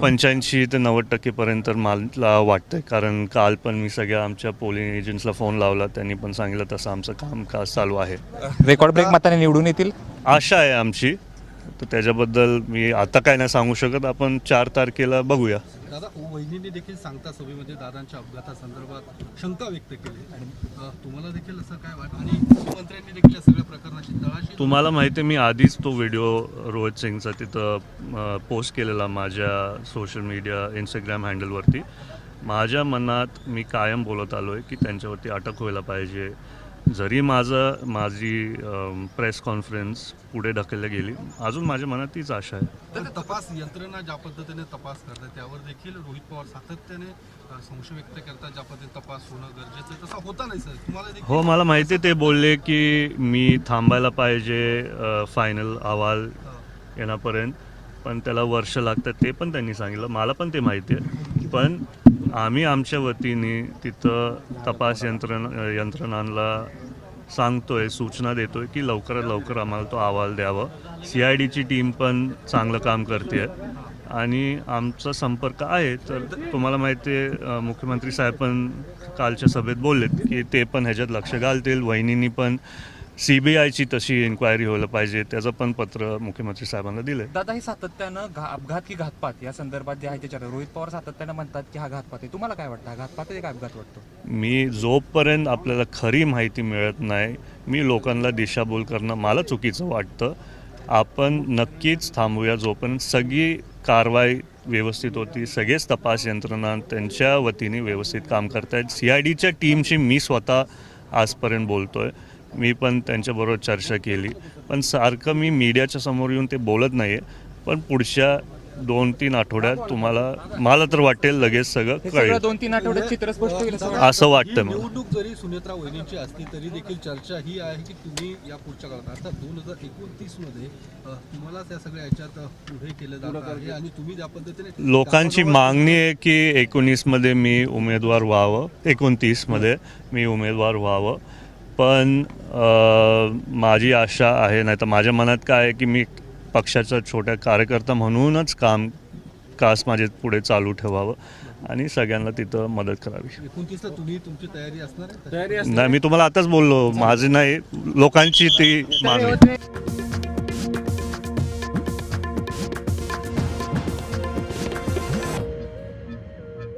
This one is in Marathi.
85 ते 90% पर्यंत मला वाटतंय, कारण काल पण मी सगळ्या आमच्या पोलिंग एजंट्सला फोन लावला, त्यांनी पण सांगितलं तसं आमचं कामकाज चालू आहे. रेकॉर्ड ब्रेक मताने निवडून येतील आशा आहे आमची, तर त्याच्याबद्दल मी आता काय नाही सांगू शकत. आपण 4 तारखेला बघूया. दादा, वहिनींनी देखील सांगता सभेमध्ये दादांच्या अपघातासंदर्भात शंका व्यक्त केली आणि तुम्हाला देखील असं काय वाटतं आणि मुख्यमंत्र्यांनी देखील या सगळ्या प्रकरणाची तळाशी. तुम्हाला माहिती आहे, मी आधीच तो व्हिडिओ रोहित सिंगचा तिथं पोस्ट केलेला माझ्या सोशल मीडिया इंस्टाग्राम हँडलवरती. माझ्या मनात मी कायम बोलत आलो आहे की त्यांच्यावरती अटक व्हायला पाहिजे. जरी माझी प्रेस कॉन्फरन्स पुढे ढकलली गेली, अजून माझ्या मनात तीच आशा आहे. तर तपास यंत्रणा ज्या पद्धतीने तपास करतात त्यावर देखील रोहित पवार सातत्याने संशय व्यक्त करतात. ज्या पद्धतीने तपास होणं गरजेचं आहे तसं होता नाही सर, तुम्हाला देखील. हो, मला माहिती आहे. ते बोलले की मी थांबायला पाहिजे फायनल अहवाल येण्यापर्यंत, पण त्याला वर्ष लागतात, ते पण त्यांनी सांगितलं. मला पण ते माहिती आहे. पण आम्ही आमच्या वतीने तिथं तपास यंत्रणांना सांगतोय, सूचना देतोय की लवकरात लवकर आम्हाला तो अहवाल द्यावा. CIDची टीम पण चांगलं काम करते आणि आमचा संपर्क आहे. तर तुम्हाला माहिती आहे, मुख्यमंत्री साहेब पण कालच्या सभेत बोललेत की ते पण ह्याच्यात लक्ष घालतील. वहिनींनी पण CBIची तशी इन्क्वायरी व्हायला पाहिजे, त्याचं पण पत्र मुख्यमंत्री साहेबांना दिलं. दादा, हे सातत्यानं अपघात की घातपात या संदर्भात जे आहे त्याच्यावर रोहित पवार सातत्यानं म्हणतात की हा घातपात आहे. तुम्हाला काय वाटतं, हा घातपात आहे का अपघात वाटतो? मी जोपर्यंत आपल्याला खरी माहिती मिळत नाही, मी लोकांना दिशाभूल करणं मला चुकीचं वाटतं. आपण नक्कीच थांबूया जोपर्यंत सगळी कारवाई व्यवस्थित होती, सगळेच तपास यंत्रणा त्यांच्या वतीने व्यवस्थित काम करतायत. CIDच्या टीमशी मी स्वतः आजपर्यंत बोलतोय, मी पण त्यांच्याबरोबर चर्चा केली. पण सारखं मी मीडियाच्या समोर येऊन ते बोलत नाही आहे. पण पुढच्या 2-3 आठवड्यात मला तर वाटेल लगेच सगळं कळेल. 2-3 आठवड्यात चित्र स्पष्ट होईल असं वाटतं मला. निवडणूक जरी सुनेत्रा वहिनींची असली तरी देखील चर्चा ही आहे की तुम्ही या पुढच्या काळात अर्थात 2029 मध्ये तुम्हाला त्या सगळ्या याच्यात पुढे केलं जात आहे आणि तुम्ही ज्या पद्धतीने लोकांची मागणी आहे की 19 मध्ये मी उमेदवार व्हावं, 29 मध्ये मी उमेदवार व्हावं. पण माझी आशा आहे, नाही तर माझ्या मनात काय आहे की मी पक्षाचा छोट्या कार्यकर्ता म्हणूनच कामकाज माझे पुढे चालू ठेवावं आणि सगळ्यांना तिथं मदत करावी. 29 ला तुम्ही तुमची तयारी असणार आहे? नाही, मी तुम्हाला आताच बोललो, माझी नाही, लोकांची ती मागणी.